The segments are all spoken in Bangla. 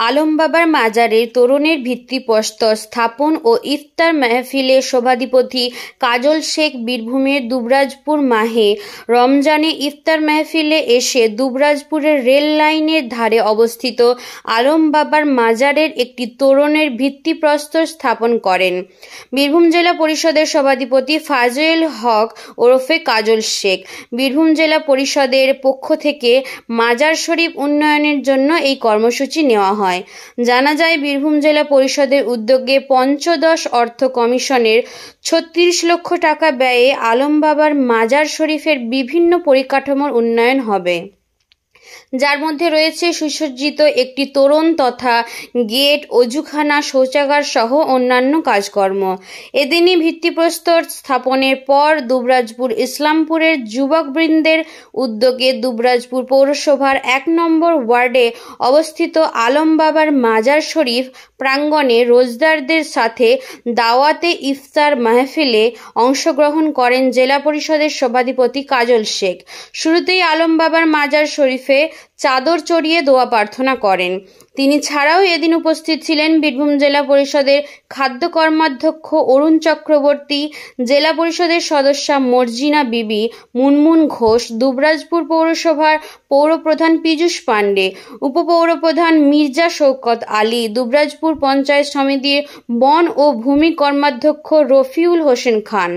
আলমবাবার মাজারের তোরণের ভিত্তিপ্রস্তর স্থাপন ও ইফতার মাহফিলে সভাধিপতি কাজল শেখ বীরভূমের দুবরাজপুর মাহে রমজানে ইফতার মাহফিলে এসে দুবরাজপুরের রেল লাইনের ধারে অবস্থিত আলমবাবার মাজারের একটি তোরণের ভিত্তিপ্রস্তর স্থাপন করেন। বীরভূম জেলা পরিষদের সভাধিপতি ফাজল হক ওরফে কাজল শেখ। বীরভূম জেলা পরিষদের পক্ষ থেকে মাজার শরীফ উন্নয়নের জন্য এই কর্মসূচি নেওয়া হয়। জানা যায়, বীরভূম জেলা পরিষদের উদ্যোগে পঞ্চদশ অর্থ কমিশনের ৩৬ লক্ষ টাকা ব্যয়ে আলমবাবার মাজার শরীফের বিভিন্ন পরিকাঠামোর উন্নয়ন হবে, যার মধ্যে রয়েছে সুসজ্জিত একটি তোরণ তথা গেট, অজুখানা, শৌচাগার সহ অন্যান্য কাজকর্ম। এদিনই ভিত্তিপ্রস্তর স্থাপনের পর দুবরাজপুর ইসলামপুরের যুবকবৃন্দের উদ্যোগে দুবরাজপুর পৌরসভার ১ নম্বর ওয়ার্ডে অবস্থিত আলমবাবার মাজার শরীফ প্রাঙ্গণে রোজাদারদের সাথে দাওয়াতে ইফতার মাহফিলে অংশগ্রহণ করেন জেলা পরিষদের সভাধিপতি কাজল শেখ। শুরুতেই আলমবাবার মাজার শরীফে চাদর চড়িয়ে দোয়া প্রার্থনা করেন। তিনি ছাড়াও এদিন উপস্থিত ছিলেন বীরভূম জেলা পরিষদের খাদ্য কর্মাধ্যক্ষ অরুণ চক্রবর্তী, জেলা পরিষদের সদস্যা মর্জিনা বিবি, মুনমুন ঘোষ, দুবরাজপুর পৌরসভার পৌরপ্রধান পীযূষ পাণ্ডে, উপপৌরপ্রধান মির্জা শওকত আলী, দুবরাজপুর পঞ্চায়েত সমিতির বন ও ভূমি কর্মাধ্যক্ষ রফিউল হোসেন খান,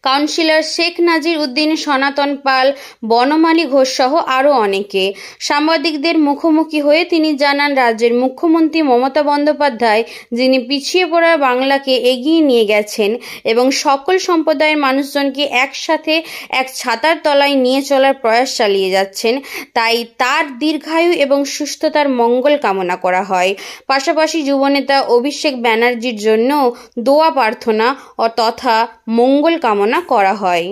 কাউন্সিলর শেখ নাজির উদ্দিন, সনাতন পাল, বনমালী ঘোষ সহ আরও অনেকে। সাংবাদিকদের মুখোমুখি হয়ে তিনি জানান, রাজ্যের মুখ্যমন্ত্রী মমতা বন্দ্যোপাধ্যায়, যিনি পিছিয়ে পড়া বাংলাকে এগিয়ে নিয়ে গেছেন এবং সকল সম্প্রদায়ের মানুষজনকে একসাথে এক ছাতার তলায় নিয়ে চলার প্রয়াস চালিয়ে যাচ্ছেন, তাই তার দীর্ঘায়ু এবং সুস্থতার মঙ্গল কামনা করা হয়। পাশাপাশি যুবনেতা অভিষেক ব্যানার্জির জন্য দোয়া প্রার্থনা তথা মঙ্গল কামনা করা হয়।